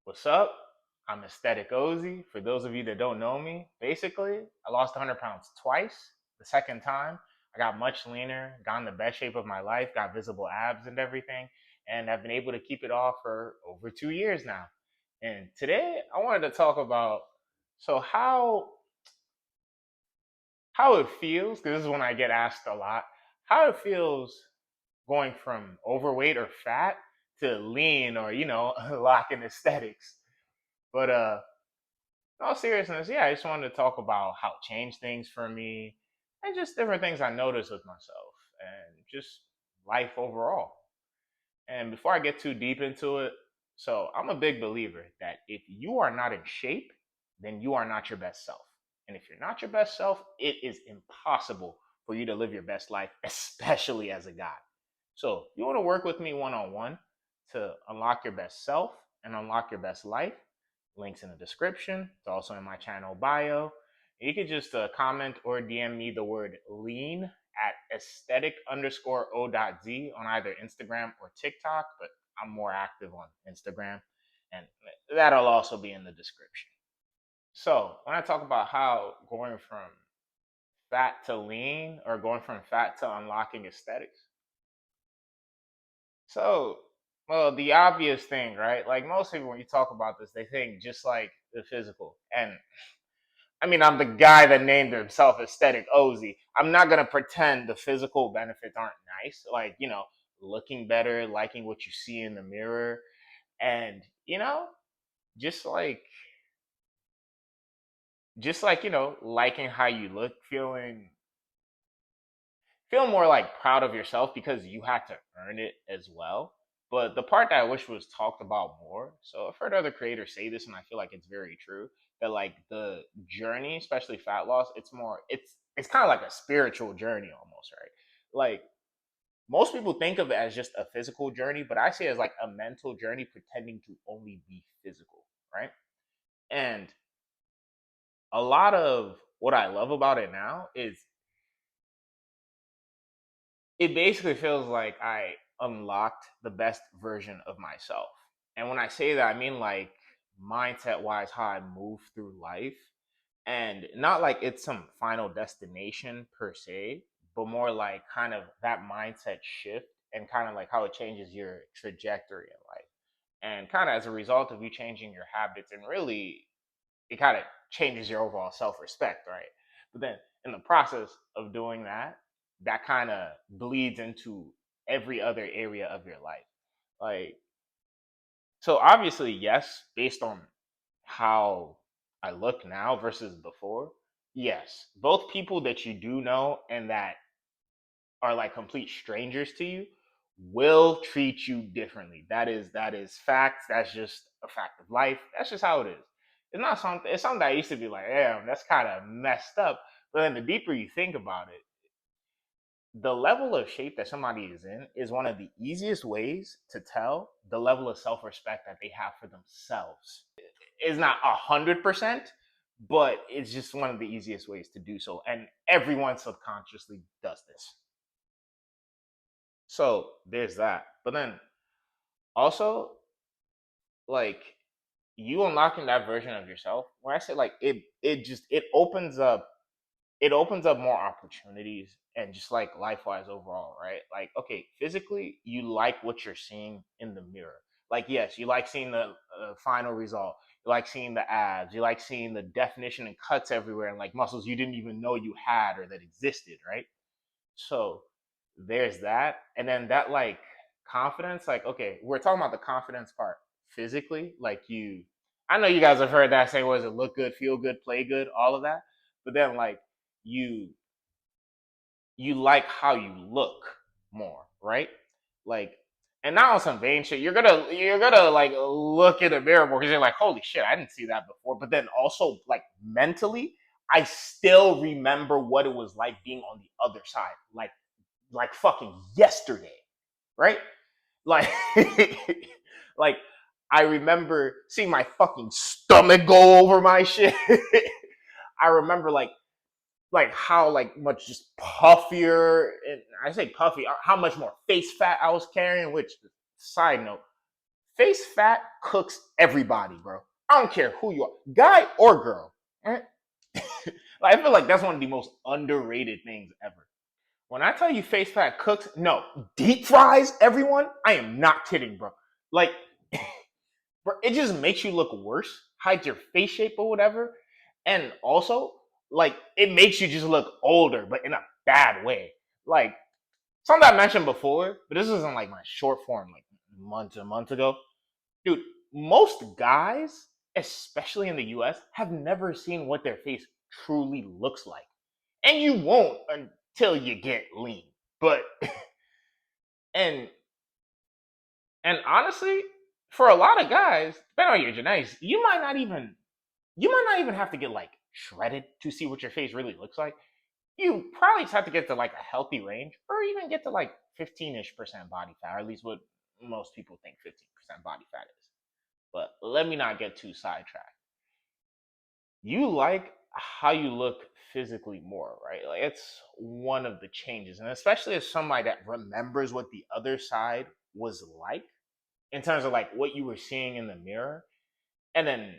What's up? I'm Aesthetic Ozy. For those of you that don't know me, basically, I lost 100 pounds twice. The second time, I got much leaner, got in the best shape of my life, got visible abs and everything, and I've been able to keep it off for over 2 years now. And today, I wanted to talk about so how it feels, because this is when I get asked a lot, how it feels going from overweight or fat to lean or locking aesthetics. But in all seriousness, yeah, I just wanted to talk about how it changed things for me and just different things I noticed with myself and just life overall. And before I get too deep into it, so I'm a big believer that if you are not in shape, then you are not your best self. And if you're not your best self, it is impossible for you to live your best life, especially as a guy. So, you want to work with me one on one to unlock your best self and unlock your best life. Links in the description. It's also in my channel bio. You could just comment or DM me the word lean at aesthetic_o.z on either Instagram or TikTok, but I'm more active on Instagram, and that'll also be in the description. So, when I talk about how going from fat to lean or going from fat to unlocking aesthetics, so, well, the obvious thing, right? Like most people, when you talk about this, they think just like the physical. And I mean, I'm the guy that named himself Aesthetic Ozy. I'm not gonna pretend the physical benefits aren't nice. Like, looking better, liking what you see in the mirror, and just like liking how you look, feeling more like proud of yourself because you had to earn it as well. But the part that I wish was talked about more, so I've heard other creators say this, and I feel like it's very true, that like the journey, especially fat loss, it's kind of like a spiritual journey almost, right? Like most people think of it as just a physical journey, but I see it as like a mental journey pretending to only be physical, right? And a lot of what I love about it now is it basically feels like I unlocked the best version of myself. And when I say that, I mean like mindset wise, how I move through life. And not like it's some final destination per se, but more like kind of that mindset shift and kind of like how it changes your trajectory in life. And kind of as a result of you changing your habits, and really it kind of changes your overall self respect, right? But then in the process of doing that, that kind of bleeds into every other area of your life. Like, so obviously, yes, based on how I look now versus before, yes, both people that you do know and that are like complete strangers to you will treat you differently. That is fact. That's just a fact of life. That's just how it is. It's something that I used to be like, damn, that's kind of messed up. But then the deeper you think about it, the level of shape that somebody is in is one of the easiest ways to tell the level of self-respect that they have for themselves. It's not 100%, but it's just one of the easiest ways to do so, and everyone subconsciously does this. So there's that. But then also, like, you unlocking that version of yourself, when I say like it opens up more opportunities and just like life wise overall, right? Like, okay, physically, you like what you're seeing in the mirror. Like, yes, you like seeing the final result. You like seeing the abs. You like seeing the definition and cuts everywhere and like muscles you didn't even know you had or that existed, right? So there's that. And then that like confidence, like, okay, we're talking about the confidence part physically. I know you guys have heard that say, was it look good, feel good, play good, all of that. But then like you you like how you look more, right? Like, and not on some vain shit. You're gonna like look in the mirror more because you're like, holy shit, I didn't see that before. But then also like mentally, I still remember what it was like being on the other side, like fucking yesterday, right? Like, like I remember seeing my fucking stomach go over my shit. I remember like how like much just puffier, and I say puffy, how much more face fat I was carrying. Which, side note, face fat cooks everybody, bro. I don't care who you are, guy or girl. Right? Like, I feel like that's one of the most underrated things ever. When I tell you face fat cooks, no, deep fries everyone. I am not kidding, bro. Like, bro, it just makes you look worse, hides your face shape or whatever, and also like it makes you just look older, but in a bad way. Like something I mentioned before, but this isn't like my short form, like months and months ago, dude. Most guys, especially in the U.S., have never seen what their face truly looks like, and you won't until you get lean. But and and honestly, for a lot of guys, depending on your genetics, you might not even have to get like shredded to see what your face really looks like. You probably just have to get to like a healthy range, or even get to like 15-ish% body fat, or at least what most people think 15% body fat is. But let me not get too sidetracked. You like how you look physically more, right? Like it's one of the changes, and especially as somebody that remembers what the other side was like in terms of like what you were seeing in the mirror, and then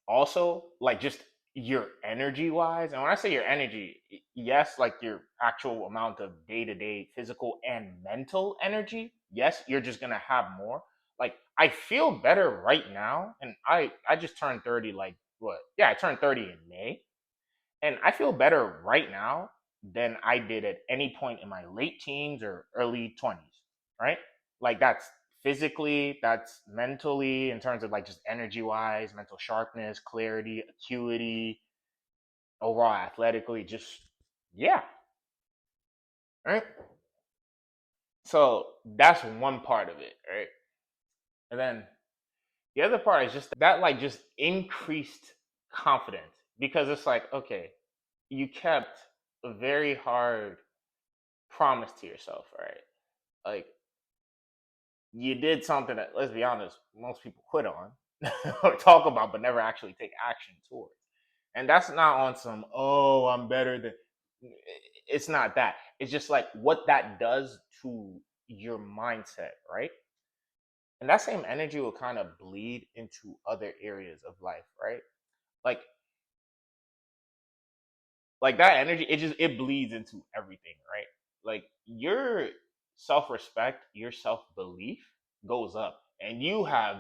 also like just your energy wise. And when I say your energy, yes, like your actual amount of day-to-day physical and mental energy, yes, you're just gonna have more. Like I feel better right now, and I just turned 30, like what, yeah, I turned 30 in May, and I feel better right now than I did at any point in my late teens or early 20s, right? Like that's physically, that's mentally, in terms of like just energy wise, mental sharpness, clarity, acuity, overall athletically, just yeah, right? So that's one part of it, right? And then the other part is just that like just increased confidence, because it's like, okay, you kept a very hard promise to yourself, right? Like you did something that, let's be honest, most people quit on or talk about, but never actually take action towards. And that's not on some, oh, I'm better than. It's not that. It's just like what that does to your mindset, right? And that same energy will kind of bleed into other areas of life, right? Like like that energy, it bleeds into everything, right? Like your self-respect, your self-belief goes up, and you have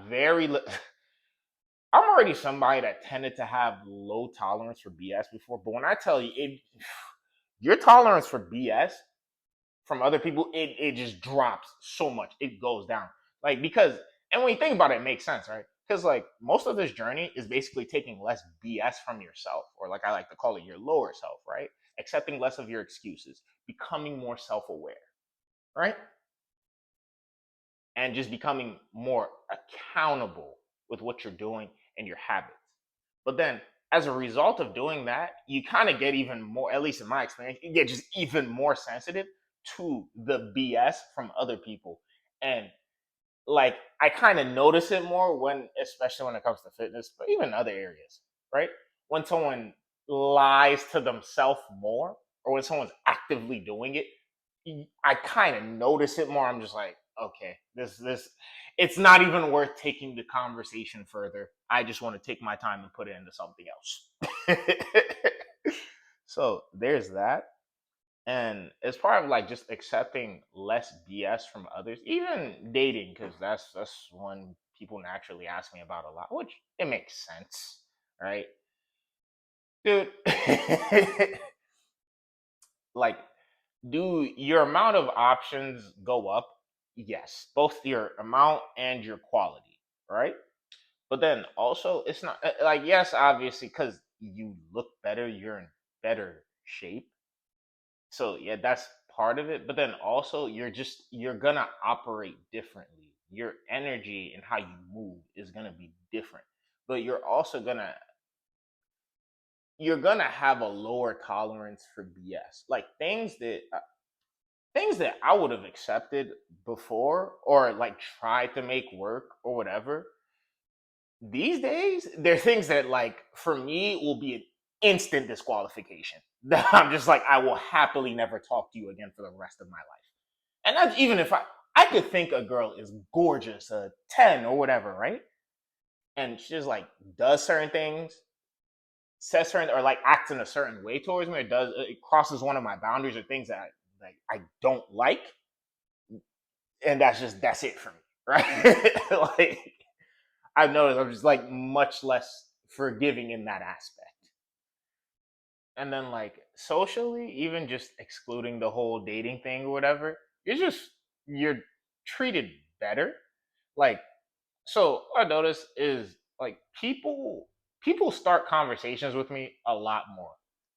I'm already somebody that tended to have low tolerance for BS before, but when I tell you it, your tolerance for BS from other people, it just drops so much. It goes down. Like because, and when you think about it, it makes sense, right? Because like most of this journey is basically taking less BS from yourself, or like I like to call it, your lower self, right? Accepting less of your excuses, becoming more self-aware, right? And just becoming more accountable with what you're doing and your habits. But then as a result of doing that, you kind of get even more, at least in my experience, you get just even more sensitive to the BS from other people. And like I kind of notice it more when, especially when it comes to fitness, but even other areas, right? When someone lies to themselves more, or when someone's actively doing it, I kind of notice it more. I'm just like, okay, this it's not even worth taking the conversation further. I just want to take my time and put it into something else. So there's that. And it's part of like just accepting less BS from others, even dating, because that's one people naturally ask me about a lot, which it makes sense, right? Dude, like, do your amount of options go up? Yes, both your amount and your quality, right? But then also, it's not like, yes, obviously, because you look better, you're in better shape. So yeah, that's part of it. But then also, you're gonna operate differently. Your energy and how you move is gonna be different. But you're gonna have a lower tolerance for BS, like things that I would have accepted before, or like tried to make work or whatever. These days, they're things that like for me will be an instant disqualification. That I'm just like, I will happily never talk to you again for the rest of my life. And that's even if I I could think a girl is gorgeous, a 10 or whatever, right? And she just like does certain things, says certain or like acts in a certain way towards me, or does it crosses one of my boundaries or things that I don't like, and that's it for me, right? Like I've noticed I'm just like much less forgiving in that aspect. And then like socially, even just excluding the whole dating thing or whatever, you're treated better. Like so what I notice is like people start conversations with me a lot more.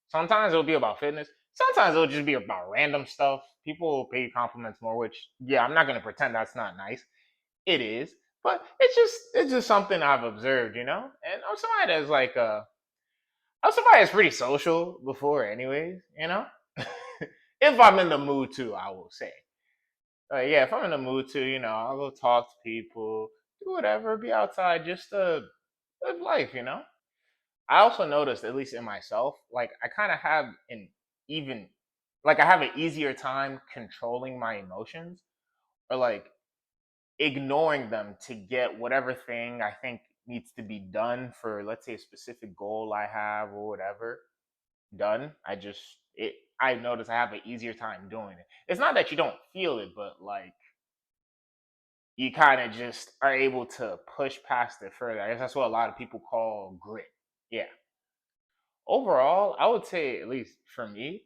Sometimes it'll be about fitness. Sometimes it'll just be about random stuff. People will pay compliments more, which yeah, I'm not gonna pretend that's not nice. It is, but it's just something I've observed, you know. And I'm somebody that's like I'm somebody that's pretty social before, anyways, you know. If I'm in the mood to, I will say. Yeah, if I'm in the mood to, I'll go talk to people, do whatever, be outside, just to live life, you know? I also noticed, at least in myself, like I kind of have even, like I have an easier time controlling my emotions or like ignoring them to get whatever thing I think needs to be done for, let's say, a specific goal I have or whatever done. I notice I have an easier time doing it. It's not that you don't feel it, but like you kind of just are able to push past it further. I guess that's what a lot of people call grit. Yeah. Overall, I would say, at least for me,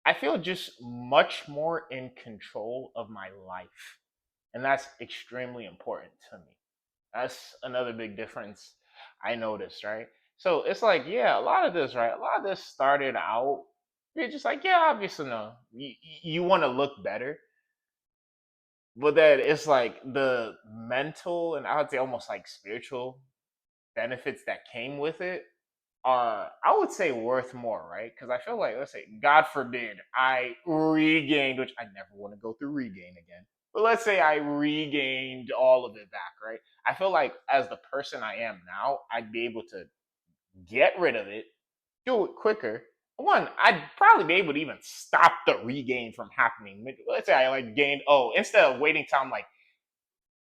I feel just much more in control of my life. And that's extremely important to me. That's another big difference I noticed, right? So it's like, yeah, a lot of this, right? A lot of this started out, you're just like, yeah, obviously, no. You want to look better, but then it's like the mental and I would say almost like spiritual benefits that came with it are, I would say, worth more, right? Because I feel like, let's say, God forbid, I regained, which I never want to go through regain again, but let's say I regained all of it back, right? I feel like as the person I am now, I'd be able to get rid of it, do it quicker. One, I'd probably be able to even stop the regain from happening. Let's say I like gained, oh, instead of waiting till I'm like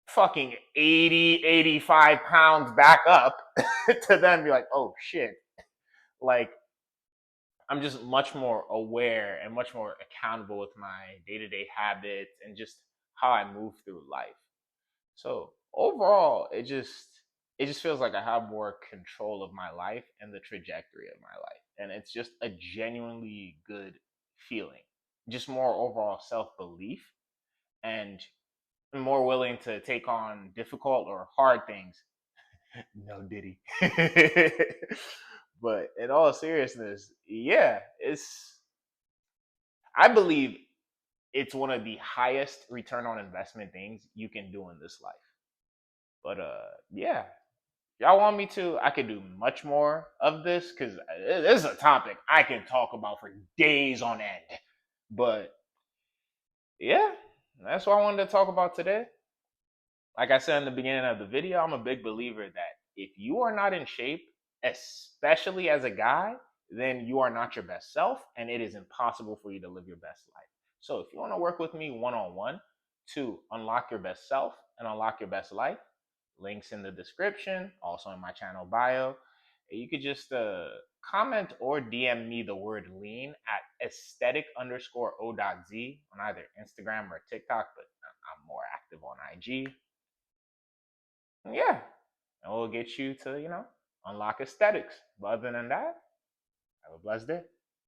fucking 80, 85 pounds back up to then be like, oh shit. Like, I'm just much more aware and much more accountable with my day to day habits and just how I move through life. So overall, it just feels like I have more control of my life and the trajectory of my life, and it's just a genuinely good feeling. Just more overall self belief and more willing to take on difficult or hard things. No Diddy. But in all seriousness, yeah, I believe it's one of the highest return on investment things you can do in this life. But yeah, y'all want me to, I could do much more of this because this is a topic I can talk about for days on end. But yeah, that's what I wanted to talk about today. Like I said in the beginning of the video, I'm a big believer that if you are not in shape, especially as a guy, then you are not your best self and it is impossible for you to live your best life. So if you want to work with me one on one to unlock your best self and unlock your best life, links in the description, also in my channel bio. You could just comment or DM me the word lean at aesthetic_o.z on either Instagram or TikTok, but I'm more active on IG. Yeah, and we'll get you to, unlock aesthetics. But other than that, have a blessed day.